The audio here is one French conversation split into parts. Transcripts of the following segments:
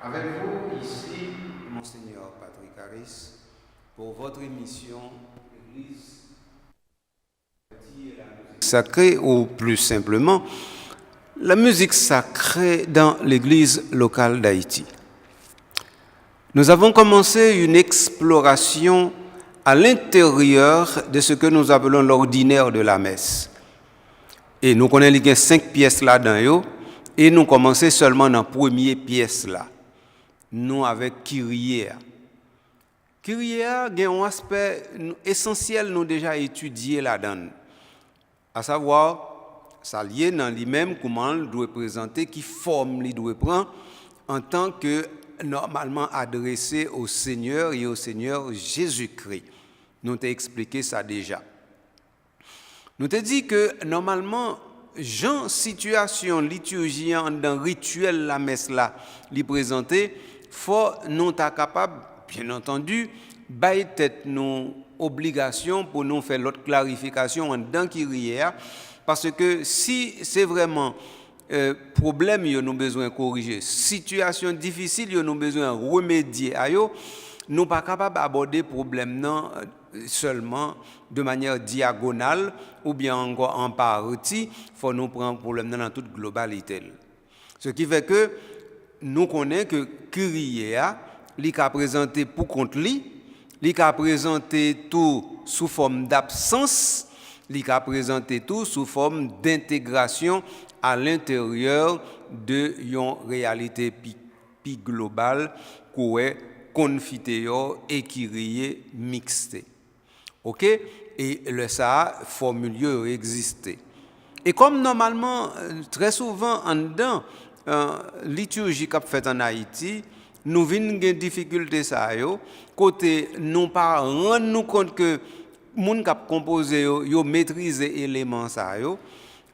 Avec vous ici, Monseigneur Patrick Harris, pour votre émission Église sacrée, ou plus simplement, la musique sacrée dans l'Église locale d'Haïti. Nous avons commencé une exploration à l'intérieur de ce que nous appelons l'ordinaire de la messe. Et nous connaissons les 5 pièces là-dedans, et nous commençons seulement dans la première pièce là. Nous avec Kyrie. Kyrie a un aspect essentiel nous déjà étudié là-dedans. À savoir, ça lié dans lui-même comment il doit présenter, qui forme il doit prendre en tant que normalement adressé au Seigneur et au Seigneur Jésus-Christ. Nous t'ai expliqué ça déjà. Nous t'ai dit que normalement, Jean situation liturgienne dans rituel la messe là, lui présenter, faut nous ta capable, bien entendu, bailler tête nos obligations pour nous faire l'autre clarification en dans Kyrie, parce que si c'est vraiment problème yo nous besoin corriger, situation difficile yo nous besoin remédier à yo, nous pas capable aborder problème non seulement de manière diagonale ou bien encore en partie, faut nous prendre problème dans toute globalité. Ce qui fait que nous connaissons que Kyrie li ka présenté pour compte li ka présenté tout sous forme d'absence, li ka présenté tout sous forme d'intégration à l'intérieur de une réalité pi globale qu'est confitéo et Kyrie mixte. OK, et le ça formule existait. Et comme normalement très souvent en dedans liturgie qu'a fait en Haïti, nous venons des difficultés ça yo côté non pas rendre nous compte que moun k'ap composé yo maîtriser éléments ça yo,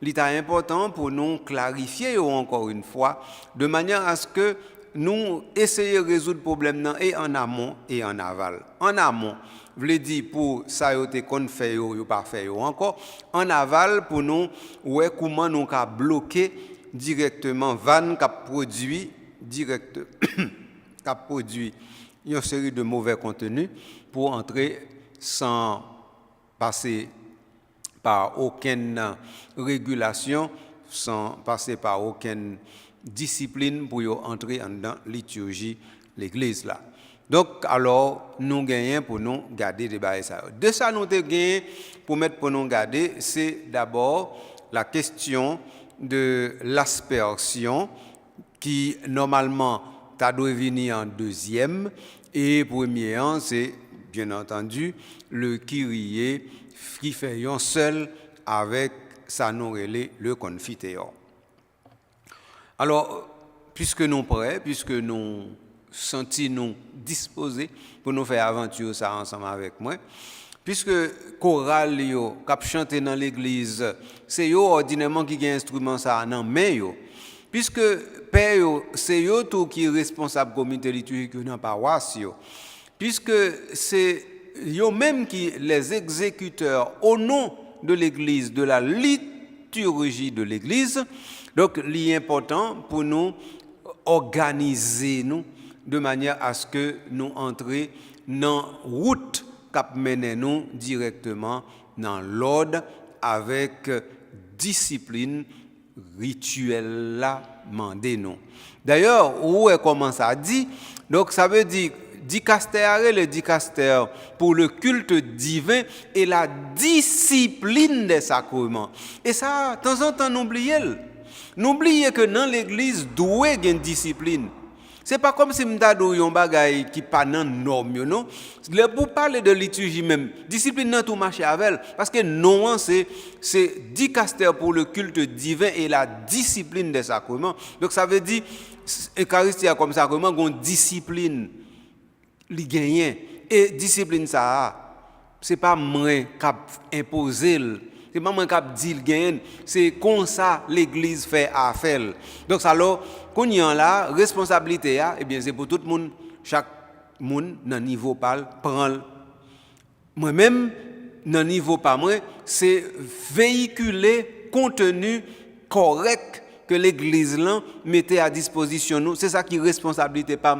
il est important pour nous clarifier encore une fois de manière à ce que nous essayer de résoudre le problème et en amont et en aval. En amont, veut dire pour ça yo te kon fait yo pas fait encore, en aval pour nous ouais comment nous ka bloquer directement van qui produit direct qui produit une série de mauvais contenus pour entrer sans passer par aucune régulation, sans passer par aucune discipline pour entrer dans liturgie l'église là. Donc alors nous gagnons pour nous garder des bails ça. De ça nous gagnons pour mettre pour nous garder, c'est d'abord la question de l'aspersion qui normalement ça doit venir en deuxième et premier c'est bien entendu le Kyrie qui fait un seul avec sa nourriture le confitéor. Alors puisque nous prêts, puisque nous sentons disposés pour nous faire aventure ça ensemble avec moi, puisque chorale yo cap chanter dans l'église, c'est yo ordinairement qui gagne instrument ça dans main yo. Puisque père c'est yo tout qui est responsable comité liturgique dans paroisse yo. Puisque c'est yo même qui les exécuteurs au nom de l'église, de la liturgie de l'église. Donc il est important pour nous organiser nous de manière à ce que nous entrions dans route qui mène nous directement dans l'ordre avec discipline rituel là mandé nous. D'ailleurs, où est comment ça dit? Donc ça veut dire dicaster le dicaster pour le culte divin et la discipline des sacrements. Et ça, de temps en temps, n'oubliez que dans l'église, doit y avoir une discipline. C'est pas comme si m'tadou yon bagay qui pas nan norme non. Le pour parler de liturgie même, discipline nan tout marcher avec parce que non c'est dicaster pour le culte divin et la discipline des sacrements. Donc ça veut dire Eucharistie comme sacrement gon discipline li gagne et discipline ça c'est pas moi qui imposer c'est pas moi qui dit le gagne, c'est comme ça l'église fait affaire. Donc alors qu'on y a là responsabilité eh bien c'est pour tout le monde, chaque monde dans niveau parle prend moi même dans niveau pas moi c'est véhiculer contenu correct que l'église là mettait à disposition nous, c'est ça qui responsabilité pas.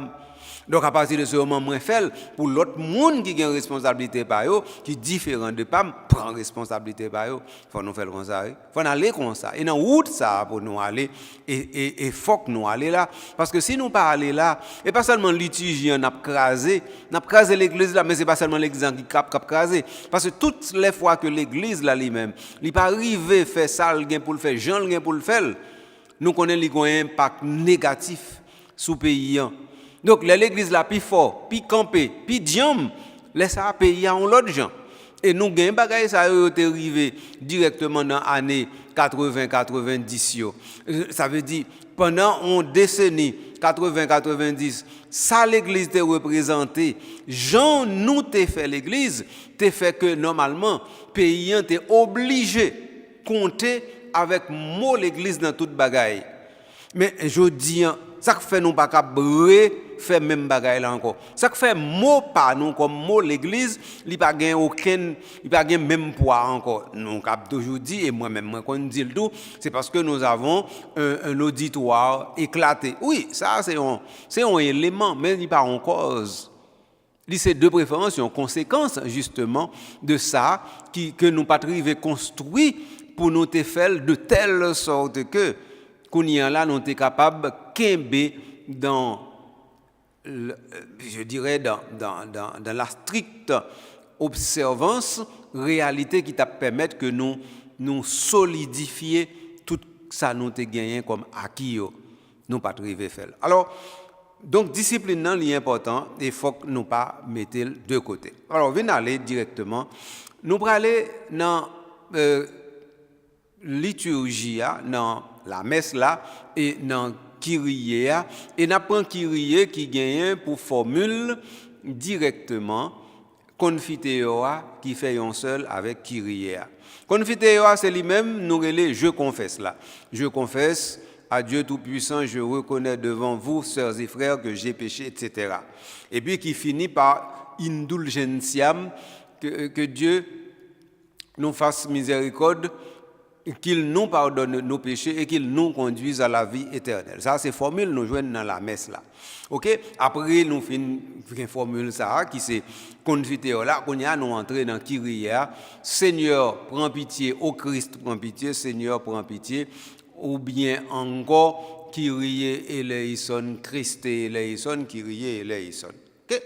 Donc à partir de ce moment moi fait pour l'autre monde qui a une responsabilité par eux qui différent de pas prend responsabilité par eux, faut nous faire comme ça, faut aller comme ça et dans route ça pour nous aller et faut que nous aller là parce que si nous pas aller là et pas seulement liturgien n'a crasé l'église là mais c'est pas seulement l'église qui cap craser parce que toutes les fois que l'église là lui-même il pas arrivé faire ça le gain pour le faire Jean le gain pour le faire nous connaissons un impact négatif sous pays. Donc l'église là plus fort, plus campé, plus diam, laisse ça payer à l'autre gens. Et nous gain bagay ça été arrivé directement dans année 80-90 ça veut dire pendant une décennie 80-90 ça l'église te représenté Jean nous te fait l'église te fait que normalement pays t'es obligé compter avec mot l'église dans toute bagaille. Mais je dis ça fait nous pas capable faire même bagaille là encore. Ça fait mot pas nous comme mot l'église, il pas gain aucun il pas gain même poids encore. Nous cap toujours dit et moi-même moi qu'on dit le tout, c'est parce que nous avons un auditoire éclaté. Oui, ça c'est un élément mais il pas en cause. C'est de préférence une conséquence justement de ça que nous pas arrivé construit pour nous te faire de telle sorte que qu'on y a là nous sommes capables kembe dans je dirais dans la stricte observance réalité qui t'a permettre que nous solidifier tout ça nous te gagné comme acquis nous pas arrivé faire. Alors donc discipline nan li important et faut que nous pas mettre de côté. Alors venez aller directement nous pour aller dans liturgie dans la messe là et dans Kyrie et n'apprend Kyrie qui gagne pour formule directement confiteor qui fait un seul avec Kyrie. Confiteor c'est lui-même nous relais je confesse là. Je confesse à Dieu Tout-Puissant, je reconnais devant vous, sœurs et frères, que j'ai péché, etc. Et puis qui finit par indulgentiam, que Dieu nous fasse miséricorde, qu'il nous pardonne nos péchés et qu'il nous conduise à la vie éternelle. Ça, c'est formule nous joignent dans la messe là. OK? Après, nous faisons une formule ça, qui c'est confiteor là, qu'on y a nous entrer dans Kyrie. Seigneur, prends pitié, ô Christ, prends pitié, Seigneur, prends pitié. Ou bien encore Kyrie eleison, Christ eleison, Kyrie eleison. OK?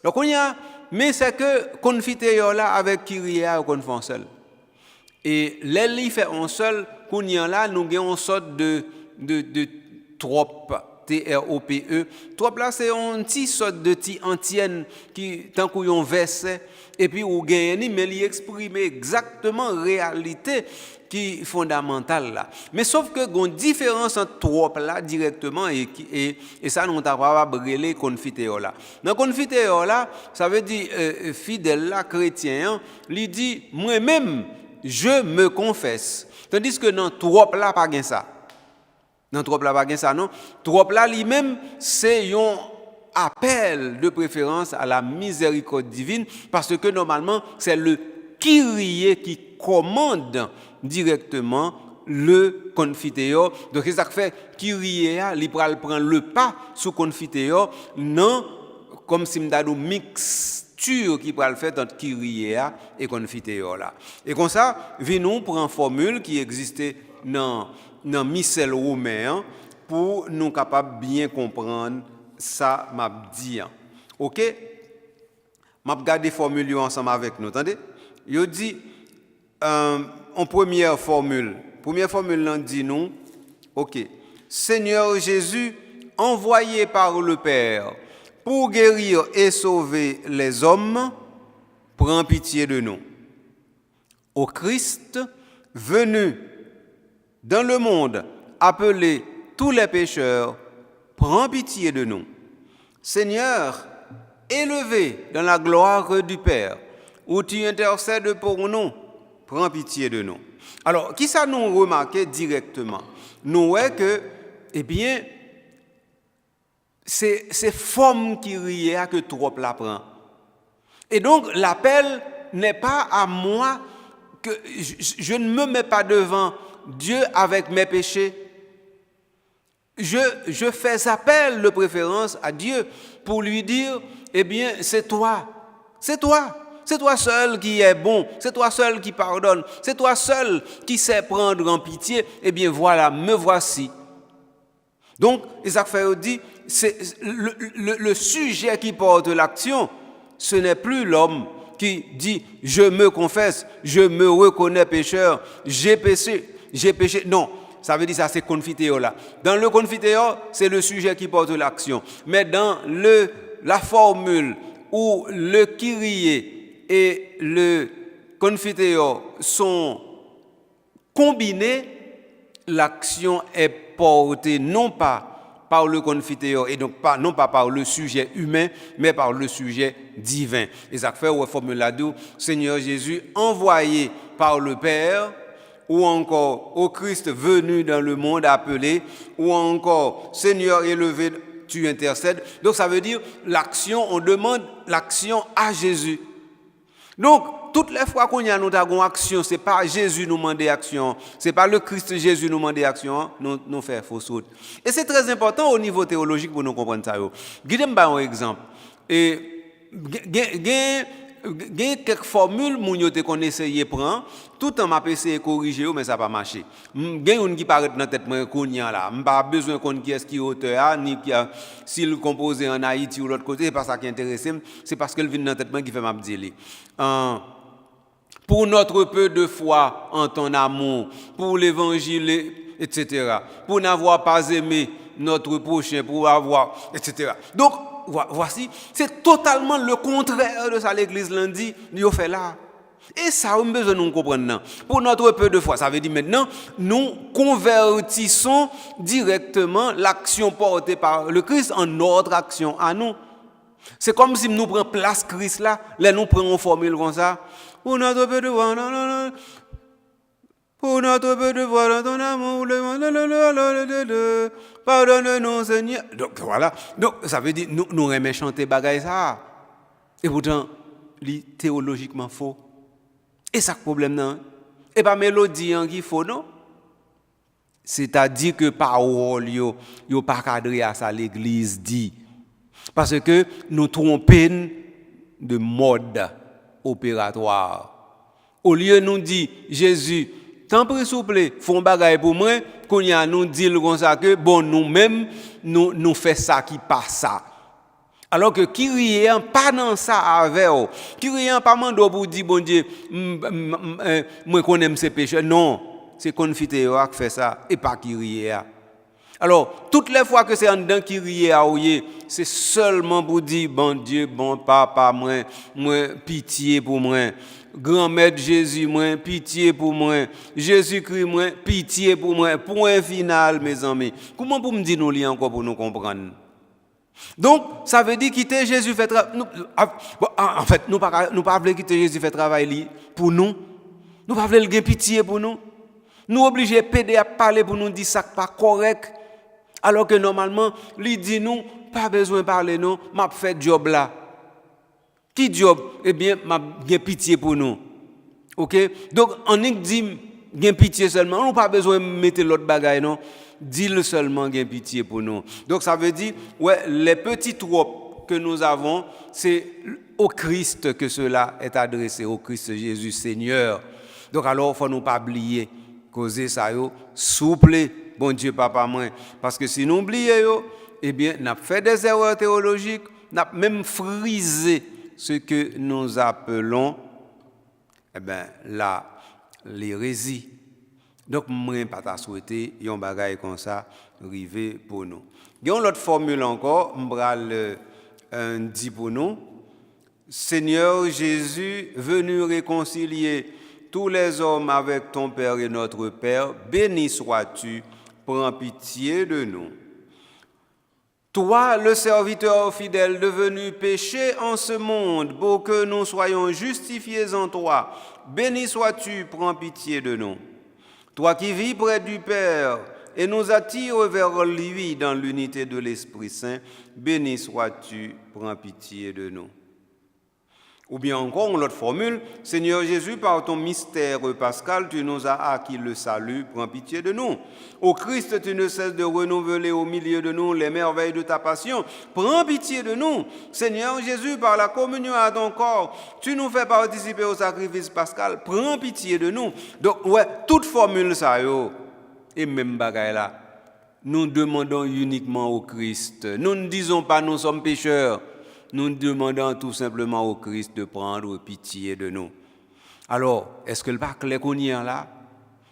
Donc on y a mais c'est que confiteor là avec Kyrie on fait seul. Et l'eli fait un seul qu'on y a là nous avons une sorte de trope TROPE. Trope là c'est une petite sorte de petit antienne qui tant qu'on verset et puis ou gagne mais il exprime exactement réalité qui est fondamentale là. Mais sauf que il y a une différence entre trope là directement et ça nous t'a pas brûler confiteor là. Dans confiteor là, ça veut dire fidèle là chrétien, il dit moi-même je me confesse. Tandis que dans trope là pas gain ça. Dans trope là pas gain ça non. Trope là lui-même c'est un appel de préférence à la miséricorde divine parce que normalement c'est le Kyrie qui commande directement le confiteor. Donc c'est ça que fait Kyrie il prend le pas sous confiteor non comme si m'dadou mixture qui va le faire entre Kyrie et confiteor là. Et comme ça, nous prend une formule qui existait dans missel romain pour nous capable bien comprendre ça m'a dit. OK? M'a regarder formule ensemble avec nous, attendez? Yo dit en première formule là dit nous OK. Seigneur Jésus envoyé par le Père pour guérir et sauver les hommes, prends pitié de nous. Au Christ venu dans le monde appeler tous les pécheurs, prends pitié de nous. Seigneur, élevé dans la gloire du Père, où tu intercèdes pour nous, prends pitié de nous. Alors, qui ça nous remarqué directement? Nous voyons que, eh bien, c'est forme qui rie que trop la prend. Et donc, l'appel n'est pas à moi que je ne me mets pas devant Dieu avec mes péchés. je fais appel de préférence à Dieu pour lui dire, eh bien, c'est toi seul qui est bon, c'est toi seul qui pardonne, c'est toi seul qui sais prendre en pitié, eh bien voilà, me voici. Donc, Isaac Ferro dit, c'est le sujet qui porte l'action, ce n'est plus l'homme qui dit, je me confesse, je me reconnais pécheur, j'ai péché. Non, ça veut dire ça, c'est confiteor là. Dans le confiteor, c'est le sujet qui porte l'action. Mais dans la formule où le Kyrie et le confiteor sont combinés, l'action est portée non pas par le confiteor et donc non pas par le sujet humain, mais par le sujet divin. Et ça fait une formule là-dedans, Seigneur Jésus, envoyé par le Père, ou encore au Christ venu dans le monde appelé, ou encore Seigneur élevé, tu intercèdes. Donc ça veut dire l'action, on demande l'action à Jésus. Donc, toutes les fois qu'on y a une action, ce n'est pas Jésus nous demande action, ce n'est pas le Christ Jésus nous demande action, nous faisons fausse route. Et c'est très important au niveau théologique pour nous comprendre ça. Guidez-moi un exemple. Et il y a quelques formules qu'on essaye de prendre, tout en m'a essayé de corriger, mais ça n'a pas marché. Il y a une qui paraît dans la tête, là. Je n'ai pas besoin de connaître qui est qui auteur, ni s'il composé en Haïti ou l'autre côté, c'est pas ça qui intéresse, c'est parce qu'elle vient dans la tête qui fait ma dire. Pour notre peu de foi en ton amour, pour l'évangile, etc. Pour n'avoir pas aimé notre prochain, pour avoir, etc. Donc, voici, c'est totalement le contraire de ça l'église lundi, nous fait là. Et ça, on a besoin de nous comprendre. Pour notre peu de foi, ça veut dire maintenant, nous convertissons directement l'action portée par le Christ en notre action à nous. C'est comme si nous prenons place Christ là, là nous prenons une formule comme ça. Pour notre peu de foi, pour notre peu de foi dans ton amour, pardonne-nous, Seigneur. Donc voilà. Donc ça veut dire nous aimons chanter bagaille ça. Et pourtant, c'est théologiquement faux. Et ça problème non. Et pas mélodie qui faux non. C'est-à-dire que parole yo pas cadré à ça l'église dit. Parce que nous trompons de mode opératoire. Au lieu nous dit Jésus, tant pis s'il vous plaît, font bagaille pour moi, qu'on y a nous dit comme ça que bon nous-mêmes nous fait ça qui passe ça. Alors que qui rien pas dans ça avec eux. Qui rien pas mando pour dire bon Dieu moi connais ses péchés. Non, c'est confiteor qui fait ça et pas qui rien. Alors, toutes les fois que c'est en dedans qui rie à ouye, c'est seulement pour dire, bon Dieu, bon papa, moi, pitié pour moi. Grand-mère Jésus, moi, pitié pour moi. Jésus-Christ, moi, pitié pour moi. Point final, mes amis. Comment pour me dire nous lire encore pour nous comprendre? Donc, ça veut dire quitter Jésus fait travail. En fait, nous pas voulons quitter Jésus fait travail pour nous. Nous pas voulons le pitié pour nous. Nous obligés de péder à parler pour nous dire ça pas correct. Alors que normalement, lui dit nous, pas besoin de parler nous, m'a fait job là. Qui job? Eh bien, m'a bien pitié pour nous. OK? Donc on dit bien pitié seulement, on n'a pas besoin de mettre l'autre bagaille non. Dis-le seulement bien pitié pour nous. Donc ça veut dire ouais, les petits tropes que nous avons, c'est au Christ que cela est adressé, au Christ Jésus Seigneur. Donc alors faut nous pas oublier causer ça yo souple bon Dieu papa moi parce que si nous oublions eh bien n'a fait des erreurs théologiques, n'a même frisé ce que nous appelons eh ben l'hérésie. Donc moi pas ta souhaiter yon bagaille comme ça river pour nous. Il y a une autre formule encore, m'bral dit pour nous Seigneur Jésus venu réconcilier tous les hommes avec ton Père et notre Père, béni sois-tu, prends pitié de nous. Toi, le serviteur fidèle devenu péché en ce monde, pour que nous soyons justifiés en toi, béni sois-tu, prends pitié de nous. Toi qui vis près du Père et nous attires vers lui dans l'unité de l'Esprit Saint, béni sois-tu, prends pitié de nous. Ou bien encore, une autre formule, Seigneur Jésus, par ton mystère pascal, tu nous as acquis le salut, prends pitié de nous. Au Christ, tu ne cesses de renouveler au milieu de nous les merveilles de ta passion, prends pitié de nous. Seigneur Jésus, par la communion à ton corps, tu nous fais participer au sacrifice pascal, prends pitié de nous. Donc, ouais, toute formule ça, yo, et même bagaille là, nous demandons uniquement au Christ. Nous ne disons pas nous sommes pécheurs. Nous demandons tout simplement au Christ de prendre pitié de nous. Alors, est-ce que le pas clair qu'on y est là?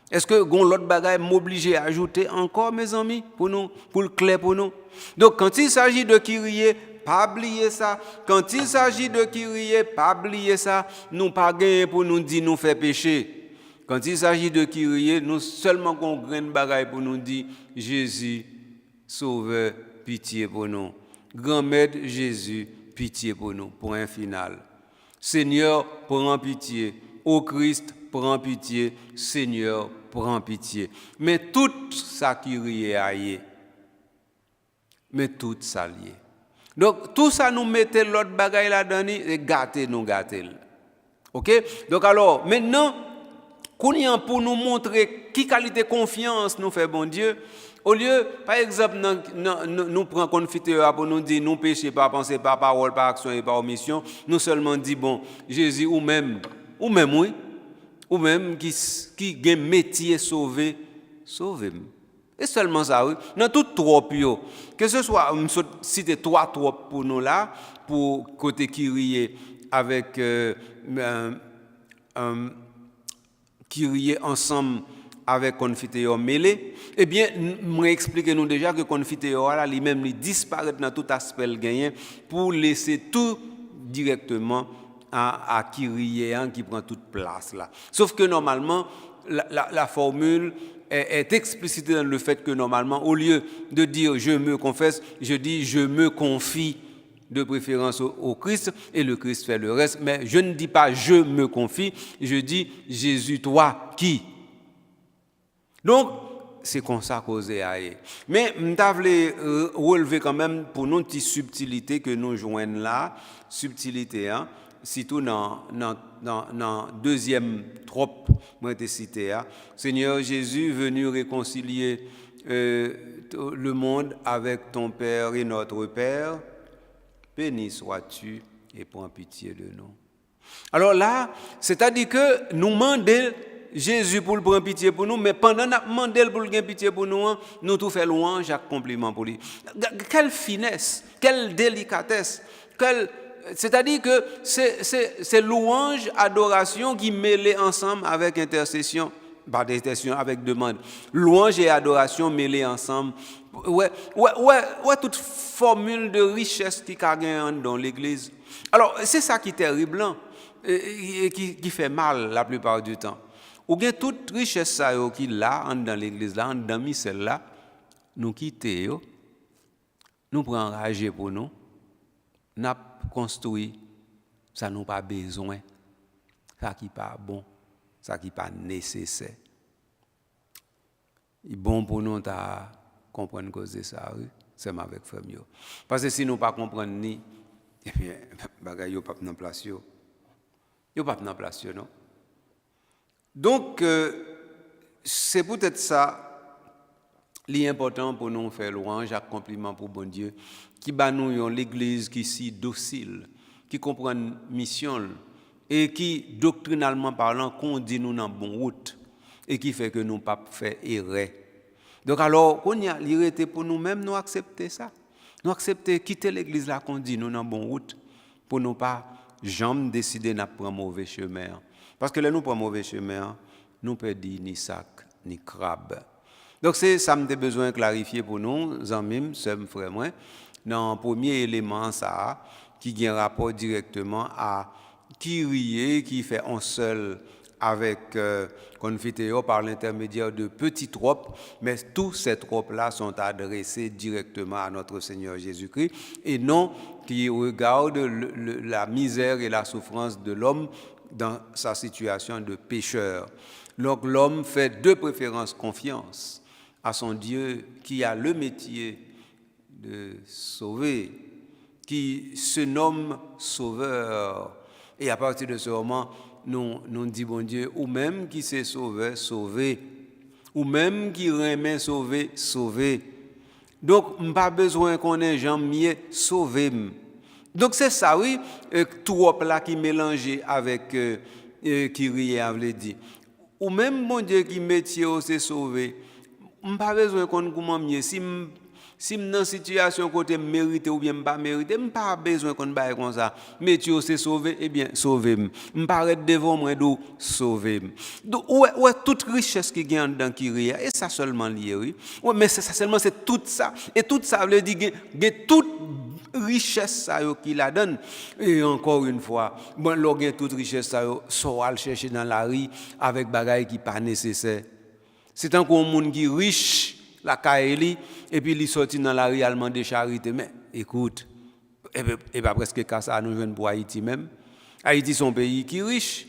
Est-ce que l'autre bagaille m'oblige à ajouter encore, mes amis, pour nous, pour le clair pour nous? Donc, quand il s'agit de Kyrie, pas oublier ça. Quand il s'agit de Kyrie, pas oublier ça. Nous pas gagner pour nous dire nous faire pécher. Quand il s'agit de Kyrie, nous seulement qu'on graine bagaille pour nous dire Jésus, sauveur, pitié pour nous. Grand Maître Jésus, pitié pour nous, point final. Seigneur, prends pitié. Ô Christ, prends pitié. Seigneur, prends pitié. Mais tout ça qui rie aïe. Mais tout ça lié. Donc, tout ça nous mettait l'autre bagaille là-dedans et gâter. OK? Donc, alors, maintenant, pour nous montrer qui qualité de confiance nous fait bon Dieu, au lieu, par exemple, nous prenons confiteur pour nous dire nous péchons par pensée, par parole, par action et par omission, nous seulement dit bon, Jésus ou même oui, ou même qui a un métier sauvez. Et seulement ça, oui. Dans tout trop, que ce soit, citer trois trop pour nous là, pour côté Kyrie avec Kyrie ensemble avec confiteur mêlé, eh bien, m'expliquez-nous déjà que confiteur là, lui-même, il disparaît dans tout aspect le gagné pour laisser tout directement à Kyrie qui prend toute place là. Sauf que normalement, la formule est explicitée dans le fait que normalement, au lieu de dire je me confesse, je dis je me confie de préférence au Christ et le Christ fait le reste. Mais je ne dis pas je me confie, je dis Jésus, toi qui. Donc, c'est comme ça causé aille. Mais je voulais relever quand même pour nous une petite subtilité que nous joignons là, subtilité, hein, surtout dans deuxième trope, moi j'ai cité, hein. Seigneur Jésus venu réconcilier le monde avec ton Père et notre Père, béni sois-tu et prends pitié de nous. Alors là, c'est-à-dire que nous demandons Jésus pour le prendre pitié pour nous, mais pendant que nous demandons pour le prendre pitié pour nous, nous tout fait louange, chaque compliment pour lui. Quelle finesse, quelle délicatesse, c'est-à-dire que c'est louange, adoration qui mêlent ensemble avec intercession, pas d'intercession, avec demande. Louange et adoration mêlées ensemble. Ouais, toute formule de richesse qui gagne dans l'Église. Alors, c'est ça qui est terrible, hein, et qui fait mal la plupart du temps. Ou bien toute richesse ça qui là dans l'église là, dans missel là, nous quitter nous prenons rage pour nous, n'a construit ça nous pas besoin, ça qui pas bon, ça qui pas nécessaire. Il bon pour nous ta comprendre cause ça, oui, c'est avec famille. Parce que si nous pas comprendre ni eh bien bagay yo pas dans place yo pas dans place non. Donc, c'est peut-être ça l'important pour nous faire louange, un compliment pour bon Dieu, qui bat nous l'église qui si docile, qui comprend mission et qui, doctrinalement parlant, conduit nous dans bonne route et qui fait que nous ne pas faire erreur. Donc alors, on y a l'irrité pour nous-mêmes, nous accepter ça. Nous accepter quitter l'église là, conduit nous dans bonne route pour nous pas jamais décider de prendre mauvais chemin. Parce que là, nous prenons mauvais chemin, nous perdons ni sac, ni crabe. Donc, c'est ça que j'ai besoin de clarifier pour nous, amis, sœurs, frères, moi, dans le premier élément, ça, qui a un rapport directement à Kyrie, qui fait un seul avec Confitéo par l'intermédiaire de petits tropes, mais tous ces tropes-là sont adressés directement à notre Seigneur Jésus-Christ et non qui regardent la misère et la souffrance de l'homme dans sa situation de pécheur. Donc l'homme fait de préférence confiance à son Dieu qui a le métier de sauver, qui se nomme Sauveur, Et à partir de ce moment, nous disons, bon Dieu, ou même qui s'est sauvé, sauvé. Ou même qui remet sauvé, sauvé. Donc, pas besoin qu'on ait jamais sauvé. Donc, c'est ça, oui, tout là qui mélangé avec qui riait, veut dire. Ou même, mon Dieu, qui métier c'est sauvé. Pas besoin qu'on comment mieux. Si dans une situation côté mérité ou bien pas mérité, pas besoin qu'on baille comme ça. Métier c'est sauvé, eh bien, sauvé. M'paraît devant moi d'où sauvé. Donc, ouais, toute richesse qui gagne dans qui riait, et ça seulement lié, oui. Ouais, mais ça seulement, c'est tout ça. Et tout ça veut dire que toute richesse ça qui la donne. Et encore une fois, bon, l'on toute richesse ça soit aller chercher dans la rue avec bagaille qui pas nécessaire. C'est un monde qui est riche, la Kaeli, et puis il sorti dans la rue allemand de charité. Mais écoute, et pas presque qu'à ça, nous jouons pour Haïti même. Haïti, c'est un pays qui est riche.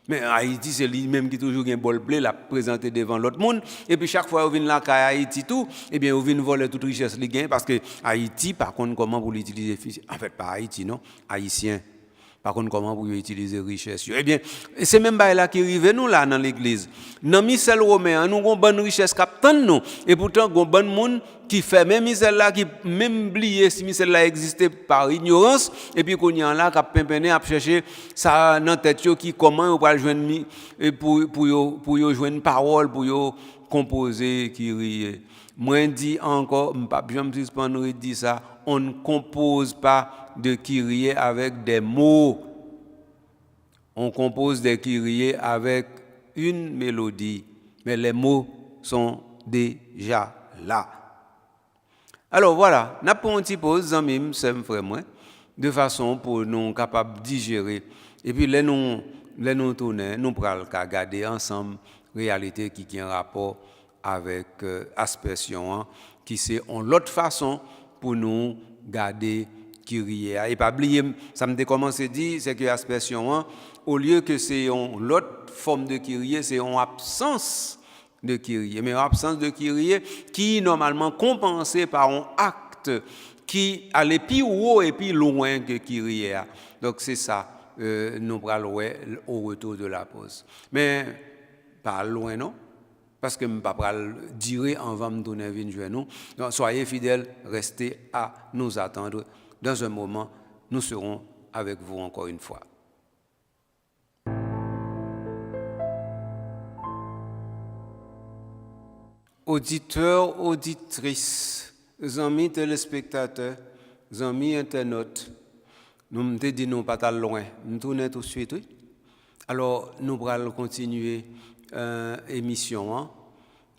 Mais Haïti, c'est lui-même qui toujours un bol blé, l'a présenté devant l'autre monde. Et puis chaque fois qu'on vient là, à Haïti, tout, eh bien, on vient voler toute richesse qu'il gagne. Parce que Haïti, par contre, comment vous l'utilisez? En fait, pas Haïti, non, Haïtien. Par contre, comment vous utilisez richesse? Eh bien, c'est même là qui arrive nous là dans l'église. Dans Michel Romain, nous avons une bonne richesse qui nous. Et pourtant, nous avons un bon monde qui fait même Michel là, qui même oublié si Michel là existait par ignorance. Et puis, qu'on y a là, qui a pimpéné, à chercher ça dans tête qui comment on va joindre pour jouer une parole, pour composer, qui rit. Moi, dis encore, je me suspendre dit ça, on ne compose pas de kyrie avec des mots. On compose des kyrie avec une mélodie, mais les mots sont déjà là. Alors voilà, nous avons un petit pause, amis, c'est frère moi, de façon pour nous capables de digérer. Et puis, les nous tourner, nous pourrons regarder ensemble réalité qui a un rapport avec aspersion, qui c'est une autre façon pour nous garder Kyrie. Et pas oublier, ça me commencé à dire, c'est que aspersion, au lieu que c'est une autre forme de Kyrie, c'est une absence de Kyrie. Mais une absence de Kyrie qui normalement compensée par un acte qui allait plus haut et plus loin que Kyrie. Donc c'est ça, nous parlons au retour de la pause. Mais pas loin, non? Parce que je ne vais pas dire avant de me donner une nous. Donc, soyez fidèles, restez à nous attendre. Dans un moment, nous serons avec vous encore une fois. Auditeurs, auditrices, amis téléspectateurs, amis internautes, nous me disons nous pas loin, nous tournons tout de suite. Oui? Alors, nous allons continuer l'émission.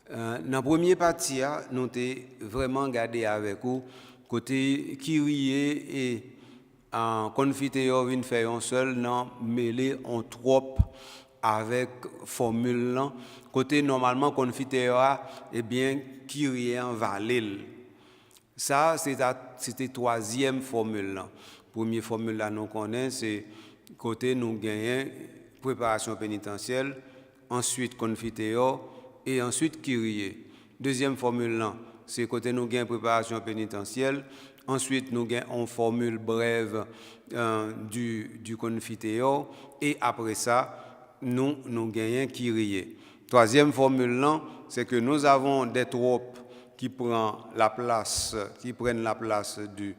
Dans la première partie, nous avons vraiment gardé avec vous côté Kyrie et en confiteor vient faire un seul, non, mêlé en trop avec formule là. Côté normalement confiteor, eh bien Kyrie en valel. Ça c'était troisième formule là. Première formule là nous connaissons c'est côté nous gagnons préparation pénitentielle, ensuite confiteor et ensuite Kyrie. Deuxième formule là, c'est côté nous gagnons préparation pénitentielle, ensuite nous gagnons une formule brève du confiteor et après ça nous gagnons Kyrie. Troisième formule là, c'est que nous avons des tropes qui prennent la place du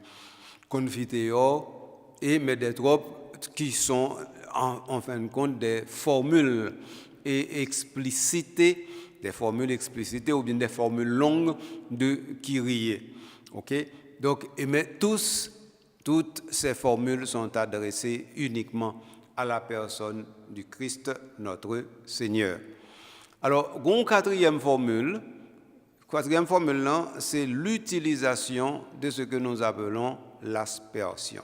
confiteor et mais des tropes qui sont en fin de compte des formules et explicitées, des formules explicitées ou bien des formules longues de Kyrie. OK? Donc, mais toutes ces formules sont adressées uniquement à la personne du Christ, notre Seigneur. Alors, une quatrième formule, c'est l'utilisation de ce que nous appelons l'aspersion.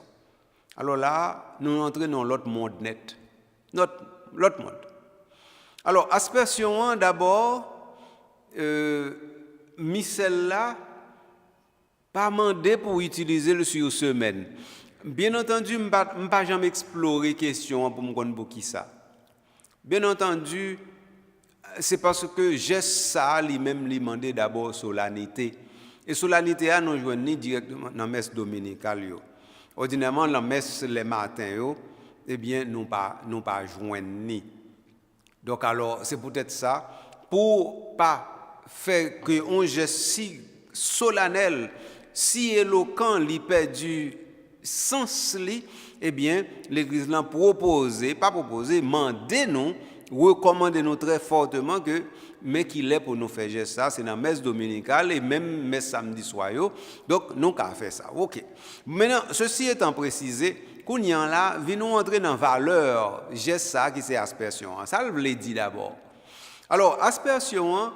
Alors là, nous entrons dans l'autre monde net. L'autre monde. Alors, aspersion, d'abord, Michel là, pas mandé pour utiliser le sur semaine. Bien entendu, je ne vais pas jamais explorer la question pour me connaître qui ça. Bien entendu, c'est parce que geste ça lui-même lui demandé d'abord solennité. Et solennité, nous jouons directement dans la messe dominicale. Ordinairement, la messe les matins, eh bien, nous pas joindre ni. Donc alors, c'est peut-être ça, pour pas faire qu'un geste si solennel, si éloquent, li perdu sens li, eh bien, l'Église l'a proposé, mandé nous, recommandé nous très fortement que, mais qu'il est pour nous faire geste ça, c'est dans la messe dominicale et même messe samedi soir. Donc, nous avons fait ça. OK. Maintenant, ceci étant précisé, qu'on y en là, venons entrer dans la valeur, geste ça qui c'est aspersion. Ça, je l'ai dit d'abord. Alors, aspersion,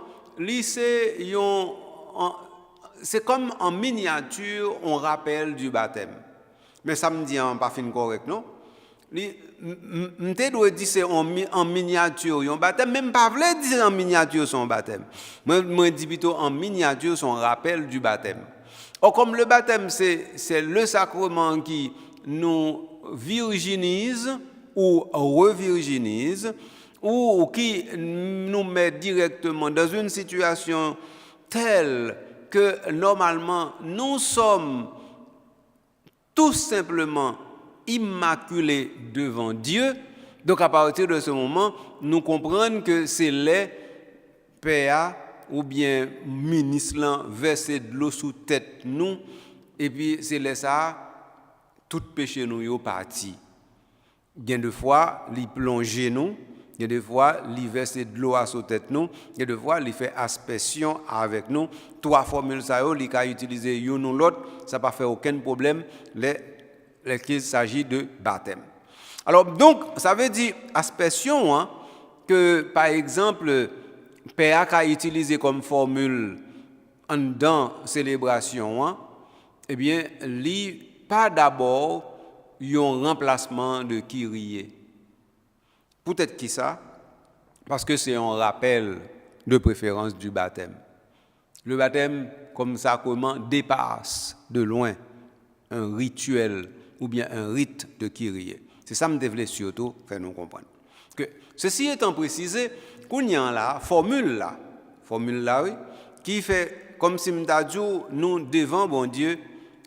c'est comme en miniature, on rappelle du baptême. Mais ça me dit pas fin correct, non? Je dois dire c'est en miniature un baptême, même pas voulait dire en miniature son baptême. Moi dis plutôt en miniature son rappel du baptême. Or comme le baptême c'est le sacrement qui nous virginise ou revirginise ou qui nous met directement dans une situation telle que normalement nous sommes tout simplement immaculés devant Dieu. Donc à partir de ce moment, nous comprenons que c'est les PA ou bien ministre verser de l'eau sous tête nous et puis c'est là ça tout péché nous est parti. Bien de fois, il plonger nous, il y a des fois, il verse de l'eau à sous tête nous, il y a des fois, il fait aspersion avec nous. Trois formules ça il a utilisé une ou l'autre, ça pas fait aucun problème qu'il s'agit de baptême. Alors donc, ça veut dire aspersion que par exemple PA a utilisé comme formule dans célébration eh bien, pas d'abord un remplacement de Kyrie. Peut-être qui ça? Parce que c'est un rappel de préférence du baptême. Le baptême, comme sacrement, dépasse de loin un rituel ou bien un rite de Kyrie. C'est ça que je voulais surtout faire nous comprendre. Que ceci étant précisé, qu'on y a là, formule là, oui, qui fait comme si nous devant bon Dieu,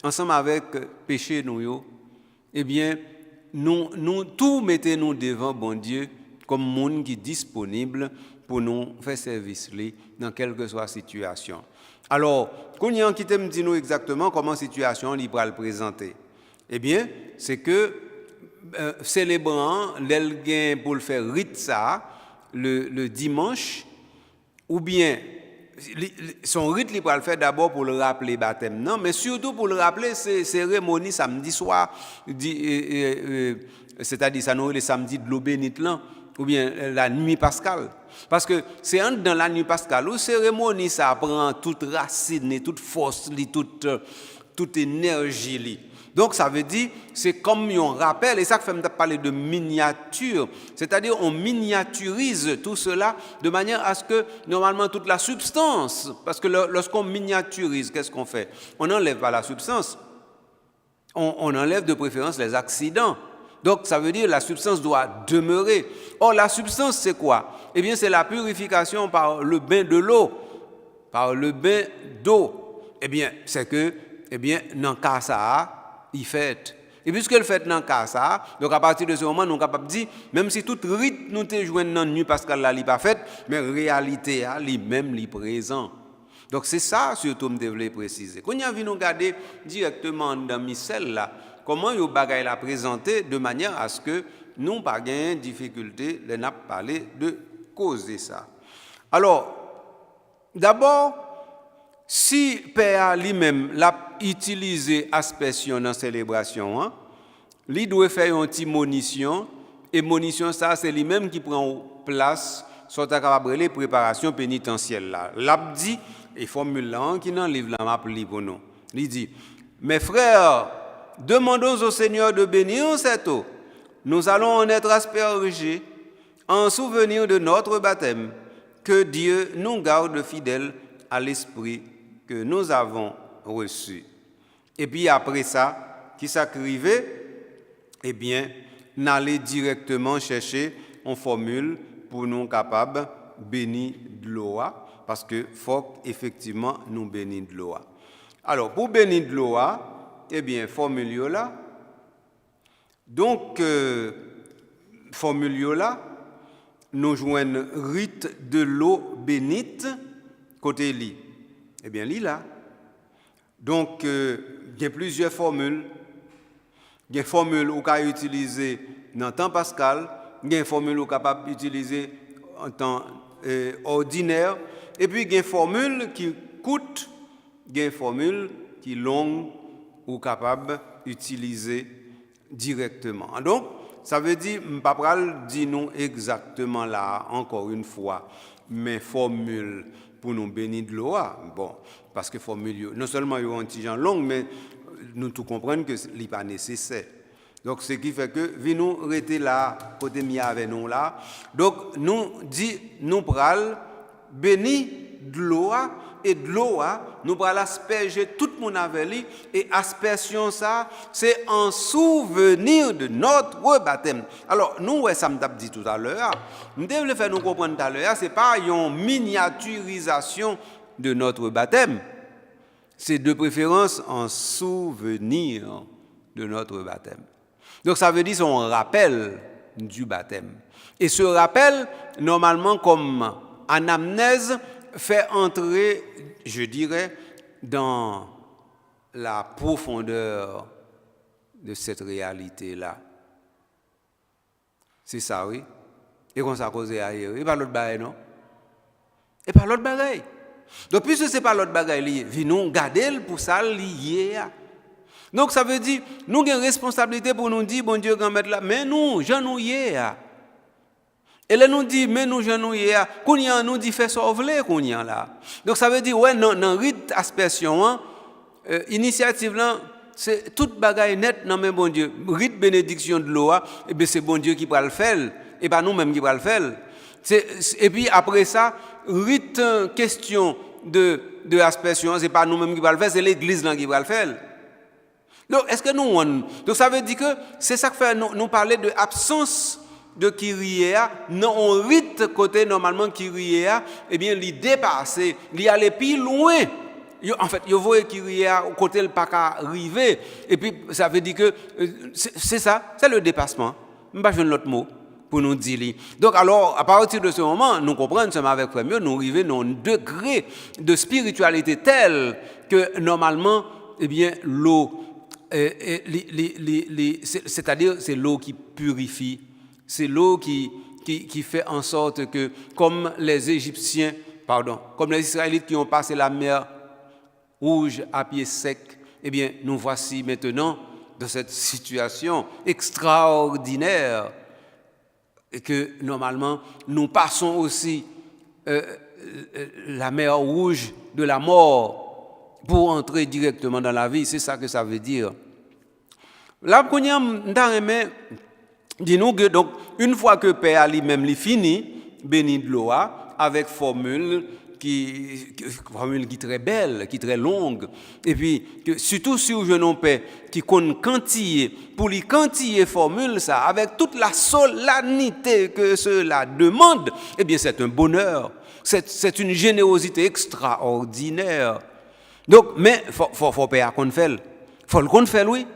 ensemble avec péché nous, eh bien, nous tout mettez-nous devant bon Dieu comme monde qui est disponible pour nous faire service dans quelle que soit la situation. Alors, quand il y a un qui me dit nous exactement comment la situation il va le présenter. Eh bien, c'est que célébrant l'elgain pour le faire rite ça le dimanche ou bien son rite il va le faire d'abord pour le rappeler baptême non mais surtout pour le rappeler c'est cérémonie samedi soir c'est-à-dire ça nous le samedi de l'eau bénite là ou bien la nuit pascale parce que c'est dans la nuit pascale où cérémonie ça prend toute racine toute force toute énergie donc ça veut dire c'est comme on rappelle et ça fait me parler de miniature c'est-à-dire on miniaturise tout cela de manière à ce que normalement toute la substance parce que lorsqu'on miniaturise qu'est-ce qu'on fait on n'enlève pas la substance on enlève de préférence les accidents donc ça veut dire la substance doit demeurer or la substance c'est quoi eh bien c'est la purification par le bain de l'eau par le bain d'eau eh bien c'est que eh bien dans cas ça il fait. Et puisque le fait dans le cas ça, donc à partir de ce moment, nous sommes capables de dire, même si tout rite nous te joint dans la nuit parce qu'elle n'est pas faite, mais réalité, lui-même, est présent. Donc c'est ça, surtout, que je voulais préciser. Quand nous avons regardé directement dans Missel, là, comment le bagage l'a présenté de manière à ce que nous n'ayons pas de difficulté de parler de causer ça. Alors, d'abord, si Père lui-même l'a utilisé aspersion dans la célébration, il doit faire une petite monition, et monition ça c'est lui-même qui prend place sur ta capable les préparations pénitentielles là. L'a dit et formule là qui dans livre là m'a pour nous. Il dit mes frères, demandons au Seigneur de bénir cette eau. Nous allons en être aspergés en souvenir de notre baptême. Que Dieu nous garde fidèles à l'esprit que nous avons reçu. Et puis après ça, qui s'écrivait, eh bien, n'allez directement chercher une formule pour nous capables bénir de l'eau, parce que faut effectivement nous bénir de l'eau. Alors, pour bénir de l'eau, eh bien, formule là. Donc, formule là, nous joignons rite de l'eau bénite côté lit. Eh bien, lit là. Donc, il y a plusieurs formules. Il y a une formule qu'on peut utiliser dans le temps pascal, il y a une formule qu'on est capable d'utiliser en temps ordinaire, et puis il y a une formule qui coûte, il y a une formule qui est longue ou capable d'utiliser directement. Donc, ça veut dire, je ne vais pas dire nous exactement là, encore une fois, mais formule pour nous bénir de l'eau, bon, parce que formule, non seulement il y a un petit genre long, mais nous tout comprenons que ce n'est pas nécessaire. Donc, ce qui fait que, nous rester là, côté mia avec nous là. Donc, nous pral béni de l'eau, et de l'eau, nous pral asperger tout le monde avec lui, et aspersion ça, c'est en souvenir de notre baptême. Alors, nous, ça me dit tout à l'heure, nous devons faire nous comprendre tout à l'heure, c'est pas une miniaturisation de notre baptême. C'est de préférence en souvenir de notre baptême. Donc ça veut dire son rappel du baptême. Et ce rappel, normalement, comme anamnèse, fait entrer, je dirais, dans la profondeur de cette réalité-là. C'est ça, oui. Et qu'on s'est causé ailleurs. Et pas l'autre bagaille, non? Et pas l'autre bagaille. Donc, puisque ce n'est pas l'autre bagaille, nous garder pour ça lié. Donc, ça veut dire, nous avons une responsabilité pour nous dire, bon Dieu, grand maître là, mais nous, j'en nous y est. Et là, nous dit, mais nous, j'en nous y est. Qu'on y a, nous dit, fait sauver, qu'on y a là. Donc, ça veut dire, ouais, dans le rite aspersion, initiative là, c'est toute bagaille nette, non, mais bon Dieu, rite bénédiction de l'eau, et bien, c'est bon Dieu qui va le faire, et pas nous-mêmes qui va le faire. Et puis après ça, rite question de aspersion, ce n'est pas nous-mêmes qui va le faire, c'est l'Église qui va le faire. Donc, est-ce que nous, donc ça veut dire que c'est ça que fait nous parler de absence de Kyriéa, non, on rite côté normalement Kyriéa, eh bien, il dépasse, il allait plus loin. En fait, il voit Kyriéa côté le pas qu'à arriver, et puis ça veut dire que c'est ça, c'est le dépassement. Je ne vais pas l'autre mot pour nous dire. Donc, alors, à partir de ce moment, nous comprenons, nous sommes avec Premier, nous arrivons à un degré de spiritualité tel que normalement, eh bien, l'eau, c'est-à-dire c'est l'eau qui purifie, c'est l'eau qui fait en sorte que, comme les Israélites qui ont passé la mer Rouge à pied sec, eh bien, nous voici maintenant dans cette situation extraordinaire et que normalement nous passons aussi la mer Rouge de la mort pour entrer directement dans la vie. C'est ça que ça veut dire. Là, dis-nous que donc une fois que Père lui-même lui fini, béni de l'eau avec formule qui est très belle, qui est très longue, et puis surtout si vous jeune Père qui compte quantiller, pour lui quantiller formule ça avec toute la solennité que cela demande, eh bien c'est un bonheur, c'est une générosité extraordinaire. Donc, mais faut Père qu'on fait, faut le qu'on fait oui.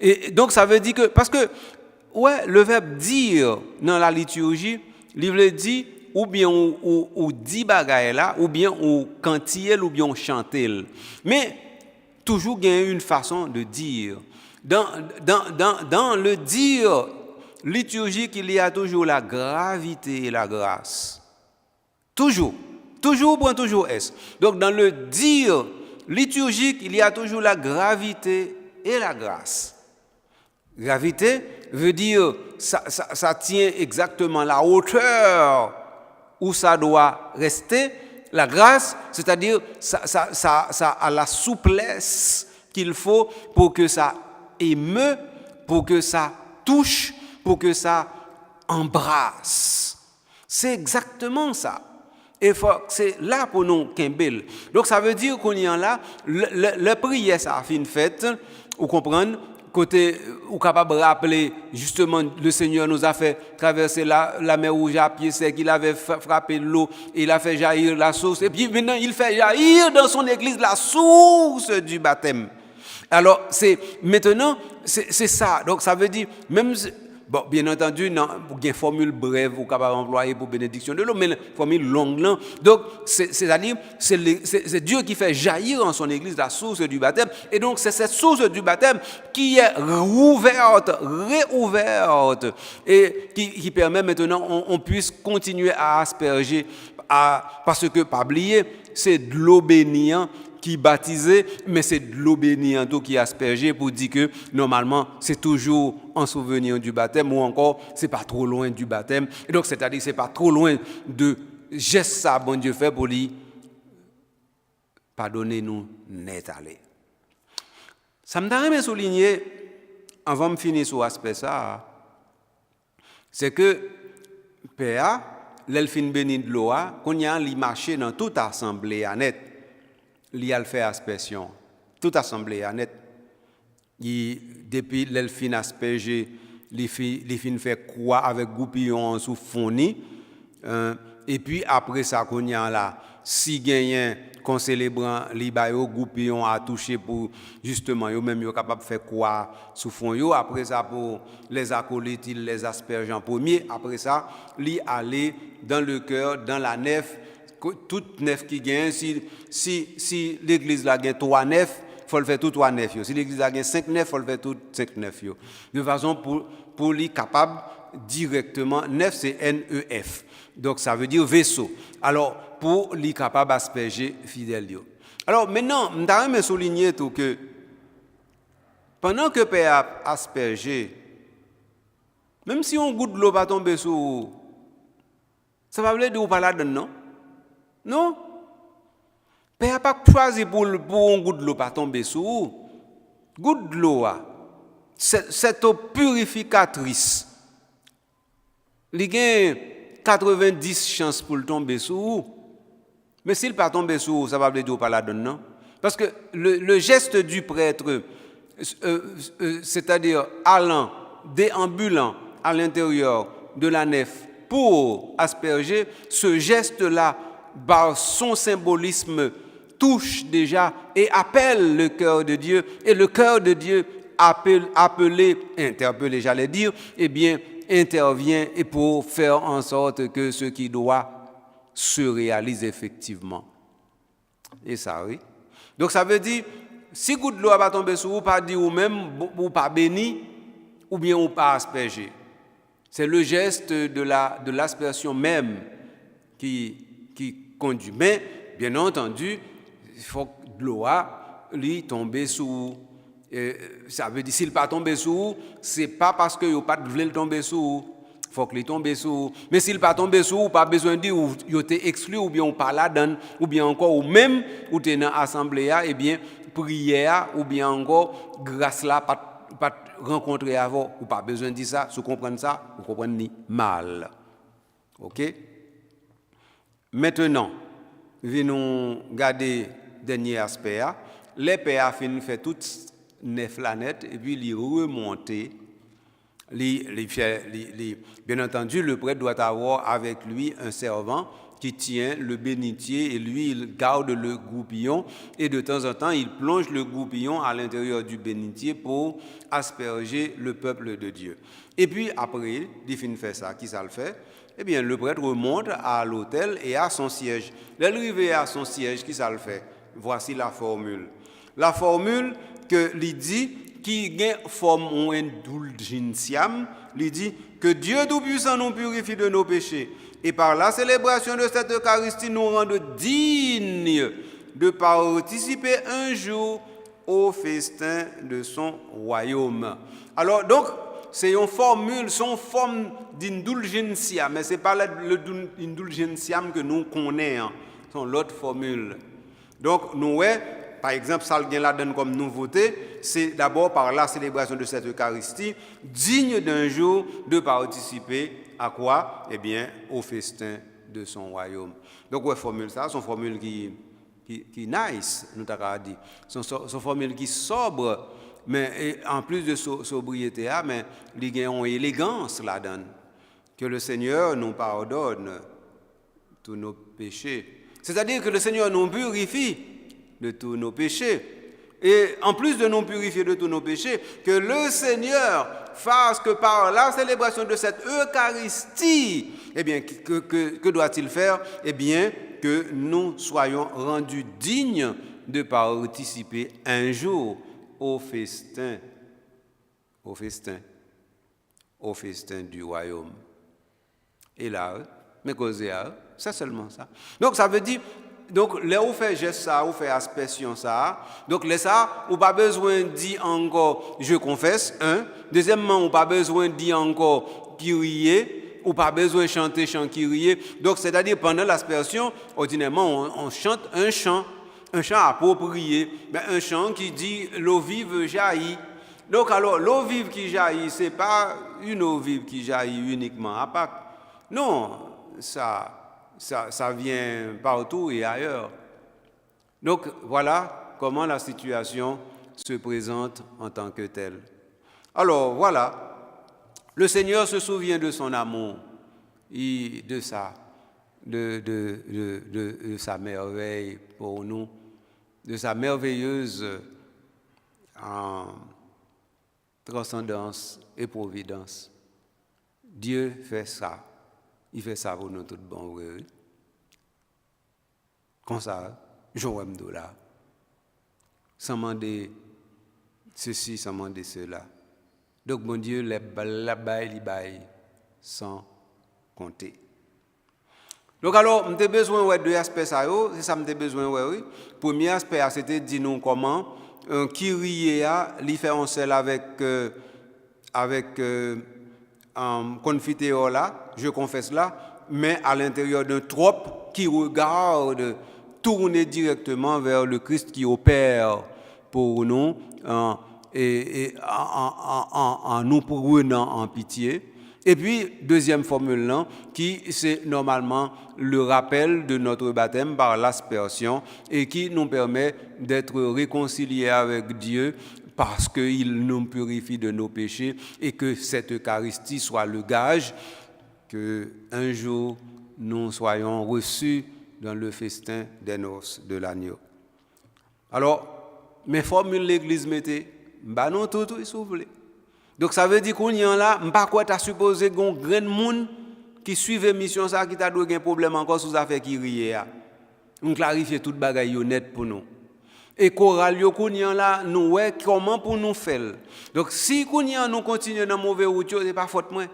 Et donc ça veut dire que parce que ouais, le verbe dire dans la liturgie, il veut dire ou bien ou dit bagaille là, ou bien ou cantiel ou bien on chantel. Mais toujours il y a une façon de dire. Dans le dire liturgique, il y a toujours la gravité et la grâce. Toujours point toujours S. Donc dans le dire liturgique, il y a toujours la gravité et la grâce. Gravité veut dire ça tient exactement la hauteur où ça doit rester. La grâce, c'est-à-dire ça a la souplesse qu'il faut pour que ça émeut, pour que ça touche, pour que ça embrasse. C'est exactement ça. Et c'est là pour nous Kimbel. Donc ça veut dire qu'on y en là, le prière ça a fait une fête, vous comprenez? Côté, ou capable de rappeler, justement, le Seigneur nous a fait traverser la mer Rouge à pied sec, il avait frappé l'eau, il a fait jaillir la source, et puis maintenant il fait jaillir dans son église la source du baptême. Alors, maintenant, c'est ça. Donc ça veut dire, même Bon, bien entendu, non, il y a une formule brève vous capable d'employer pour bénédiction de l'eau, mais une formule longue là. Donc, c'est-à-dire, c'est Dieu qui fait jaillir en son Église la source du baptême. Et donc, c'est cette source du baptême qui est réouverte, et qui permet maintenant on puisse continuer à asperger, parce que, pas oublier, c'est de l'eau bénissante qui baptisé, mais c'est de l'eau bénissante qui est aspergée pour dire que normalement c'est toujours en souvenir du baptême, ou encore c'est pas trop loin du baptême. Et donc c'est-à-dire c'est pas trop loin de geste ça bon Dieu fait pour lui pardonnez-nous net aller. Ça me donne à souligner avant de finir sur l'aspect ça, c'est que Père l'elfine béni de l'eau qu'on y a li marché dans toute assemblée à net. Il a fait aspersion. Toute assemblée à net. Depuis l'elfine aspergé, l'elfine fait quoi avec goupillon sous fourni. Et puis après ça, qu'on y a là, si gagnant qu'on célébrant les goupillon à toucher pour justement, yo même yo capable de faire quoi sous fond yo. Après ça, pour les acolytes, ils les aspergent en premier. Après ça, li aller dans le cœur, dans la nef. Toute nef qui gagne, si l'église la gagne 3 nefs, il faut le faire tout 3 nefs. Si l'église la gagne 5 nefs, il faut le faire tout 5 nefs. De façon pour lui capable directement, nef c'est N-E-F. Donc ça veut dire vaisseau. Alors pour lui capable asperger fidèle. Alors maintenant, je voudrais souligner tout que pendant que Père a aspergé, même si on goûte de l'eau va tomber sur, ça va dire ou pas là-dedans, non? Non. Père n'a pas choisi pour un goutte de l'eau pas tomber sur vous. Goutte de l'eau, cette eau purificatrice, il y a 90 chances pour tomber sur vous. Mais s'il pas tomber sur vous, ça va dire pas là-dedans, non? Parce que le geste du prêtre, c'est-à-dire allant, déambulant à l'intérieur de la nef pour asperger, ce geste-là, par son symbolisme, touche déjà et appelle le cœur de Dieu. Et le cœur de Dieu, interpellé, j'allais dire, eh bien, intervient et pour faire en sorte que ce qui doit se réalise effectivement. Et ça, oui. Donc ça veut dire, si goutte de l'eau va tomber sur vous, pas dire ou même, ou pas béni, ou bien ou pas asperger. C'est le geste de l'aspersion même qui conduit. Mais, bien entendu, il faut que l'eau lui tombe sous. Ça veut dire, s'il pas tomber sous, ce n'est pas parce qu'il n'a pas de voulu tomber sous. Il faut qu'il tombe sous. Mais s'il pas tomber sous, pas besoin de dire ou il été exclu, ou bien on pas là-dedans, ou bien encore, ou même, ou tu es dans l'assemblée, eh bien, prière, ou bien encore, grâce là, pas rencontrer avant, ou pas besoin de dire ça, si vous comprenez ça, vous comprenez mal. OK? Maintenant, venons garder le dernier aspect. Les pères fin fait toute neuf planètes et puis les remonter. Bien entendu, le prêtre doit avoir avec lui un servant qui tient le bénitier et lui, il garde le goupillon et de temps en temps, il plonge le goupillon à l'intérieur du bénitier pour asperger le peuple de Dieu. Et puis après, il finit faire ça. Qui ça le fait? Eh bien, le prêtre remonte à l'autel et à son siège. L'arrivée à son siège, qui ça le fait? Voici la formule. La formule que l'il dit, qui a forme indulgentiam, il dit que Dieu Tout-Puissant nous purifie de nos péchés et par la célébration de cette Eucharistie nous rende dignes de participer un jour au festin de son royaume. Alors donc, c'est une formule, c'est une forme d'indulgentia, mais ce n'est pas l'indulgentiam que nous connaissons, c'est l'autre formule. Donc, nous, par exemple, ça vient là-dedans comme nouveauté, c'est d'abord par la célébration de cette Eucharistie, digne d'un jour de participer à quoi? Eh bien, au festin de son royaume. Donc, ouais, formule ça, c'est une formule qui nice, nous t'avons dit. C'est une formule qui sobre, mais en plus de sobriété, mais il y a une élégance là-dedans. Que le Seigneur nous pardonne tous nos péchés. C'est-à-dire que le Seigneur nous purifie de tous nos péchés. et en plus de nous purifier de tous nos péchés, que le Seigneur fasse que par la célébration de cette Eucharistie, eh bien, que doit-il faire? Eh bien, que nous soyons rendus dignes de participer un jour au festin du royaume. Et là, mais causer, c'est seulement ça. Donc ça veut dire, donc là où fait geste ça, où fait aspersion ça, donc là ça, ou pas besoin de dire encore je confesse, deuxièmement, ou pas besoin de dire encore Kyrie, ou pas besoin de chanter chant Kyrie. Donc c'est-à-dire pendant l'aspersion, ordinairement on chante un chant approprié, mais un chant qui dit l'eau vive jaillit. Donc alors l'eau vive qui jaillit, c'est pas une eau vive qui jaillit uniquement à Pâques. Non, ça vient partout et ailleurs. Donc voilà comment la situation se présente en tant que telle. Alors voilà, le Seigneur se souvient de son amour et de sa merveille pour nous, de sa merveilleuse transcendance et providence. Dieu fait ça. Il fait ça pour nous tout bon, oui. Comme ça, j'aurais me là. Sans demander ceci, sans demander cela. Donc, mon Dieu, les bail, sans compter. Donc, alors, on a besoin de deux aspects, c'est ça que j'ai besoin, oui. Premier aspect, c'était de dire nous comment Kyrie lui fait un seul avec confiteor là, je confesse là, mais à l'intérieur d'un trope qui regarde tourner directement vers le Christ qui opère pour nous et en nous prenant en pitié. Et puis, deuxième formule là, qui c'est normalement le rappel de notre baptême par l'aspersion et qui nous permet d'être réconciliés avec Dieu parce qu'il nous purifie de nos péchés et que cette Eucharistie soit le gage qu'un jour nous soyons reçus dans le festin des noces de l'agneau. Alors, mes formules l'Église mettez, bah non tout, s'il vous plaît. Donc ça veut dire qu'on y en là, pas quoi t'as supposé qu'on grand monde qui suivait mission ça qui t'a donné un problème encore sous affaire qui riait. On clarifie toute bagaille honnête pour nous. Et choral yo kounyan là nous ouais comment pour nous faire. Donc si kounyan nous continuer dans mauvais route, c'est pas faute moi.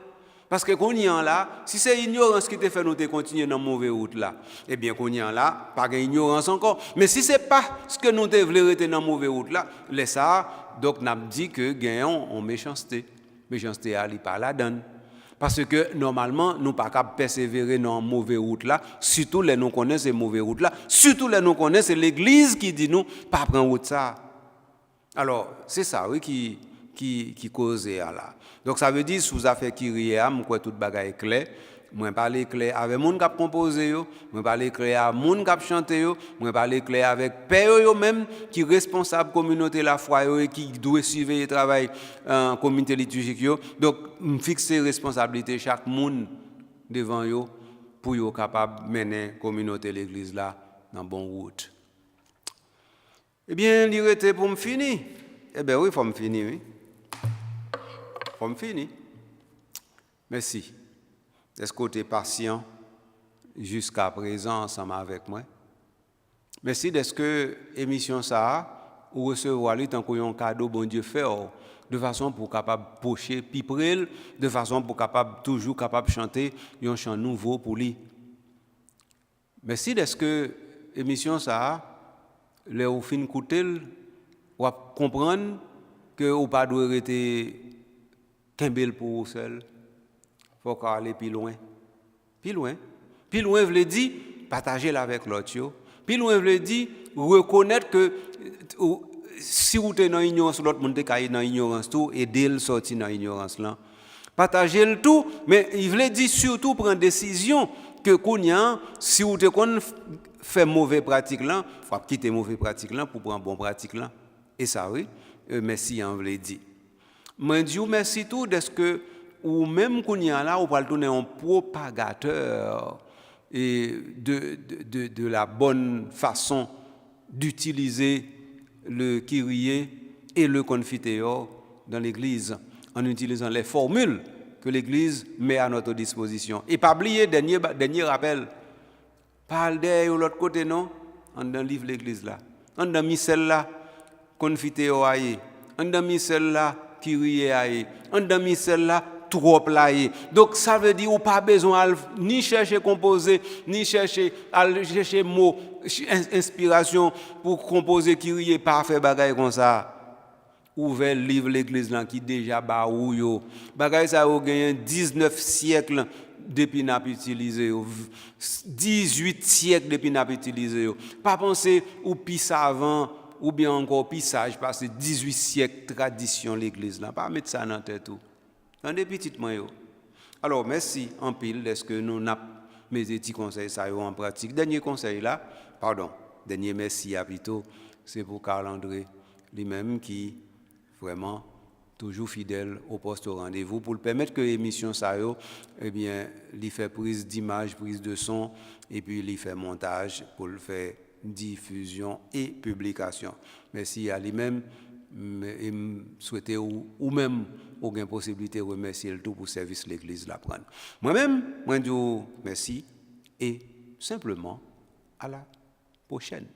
Parce que kounyan là, si c'est ignorance qui te fait nous te continuer dans mauvais route là, eh bien kounyan là, pas ignorance encore. Mais si c'est pas ce que nous te voulons rester dans mauvais route là, laisse ça, donc n'a dit que gagnons en méchanceté. Méchanceté ali pas la donne. Parce que normalement, nous ne pouvons pas persévérer dans une mauvaise route là, surtout les nous connaissent ces mauvaises routes là, surtout les nous connaissent c'est l'Église qui dit nous pas prendre route ça. Alors, c'est ça oui qui cause là. Donc ça veut dire sous affaire qui riait, moi toute bagaille clair, moi parler clair avec monde qui a composé yo, moi parler clair avec monde qui a chanté yo, moi parler clair avec père yo même qui responsable communauté la foi yo et qui doit suivre le travail en communauté liturgique yo. Donc fixer responsabilité chaque monde devant yo pour yo capable mener communauté l'église là dans bonne route. Eh bien, il était pour me finir. Eh bien oui, faut me finir oui. Faut me finir. Merci. Est-ce que tu es patient jusqu'à présent ensemble avec moi? Merci d'être que l'émission ça ou recevoir lui tant qu'on un cadeau bon Dieu fait de façon pour capable pocher piprel, de façon pour capable toujours capable chanter un chant nouveau pour lui. Merci d'être que l'émission ça les ou fin écouter ou comprendre que ou pas doit rester kembel pour vous seul. Faut qu'on aller plus loin. Plus loin veut dire partager avec l'autre. Plus loin veut dire reconnaître que si vous êtes dans l'ignorance, l'autre monde est dans l'ignorance tout, aider le sortir dans l'ignorance là. Partager le tout, mais il veut dire surtout prendre décision que si vous fait mauvaise pratique là, faut quitter mauvaise pratique là pour prendre bonne pratique là. Et ça oui, merci en veut dire. Moi dis merci tout de ce que ou même qu'on y a là, on va le donner un propagateur et de la bonne façon d'utiliser le Kyrie et le Confiteor dans l'Église en utilisant les formules que l'Église met à notre disposition. Et pas oublier, dernier rappel, parle de l'autre côté, non? On dans livre l'Église là. On dans mis celle-là, Confiteor aïe. On dans mis celle-là, Kyrie aïe. On dans mis celle-là, trop là. Donc ça veut dire ou pas besoin ni chercher composer, ni chercher mots, inspiration pour composer Kyrie parfait bagaille comme ça. Ouvert livre l'église là qui déjà ba ou yo. Bagaille ça a gagné 19 siècles depuis n'a utilisé 18 siècles depuis n'a utilisé. Pas penser ou plus savant ou bien encore plus sage parce que 18 siècles tradition l'église là. Pas mettre ça dans tête tout. Dans des petites mains. Alors, merci en pile. Est-ce que nous avons mes petits conseils ça en pratique? Dernier conseil là, dernier merci à plutôt, c'est pour Carl-André lui-même qui vraiment toujours fidèle au poste au rendez-vous pour le permettre que l'émission ça eh bien, il fait prise d'image, prise de son et puis il fait montage pour le faire diffusion et publication. Merci à lui-même. Et souhaiter ou même aucune possibilité de remercier le tout pour service l'église la prendre. Moi-même, je dis merci et simplement à la prochaine.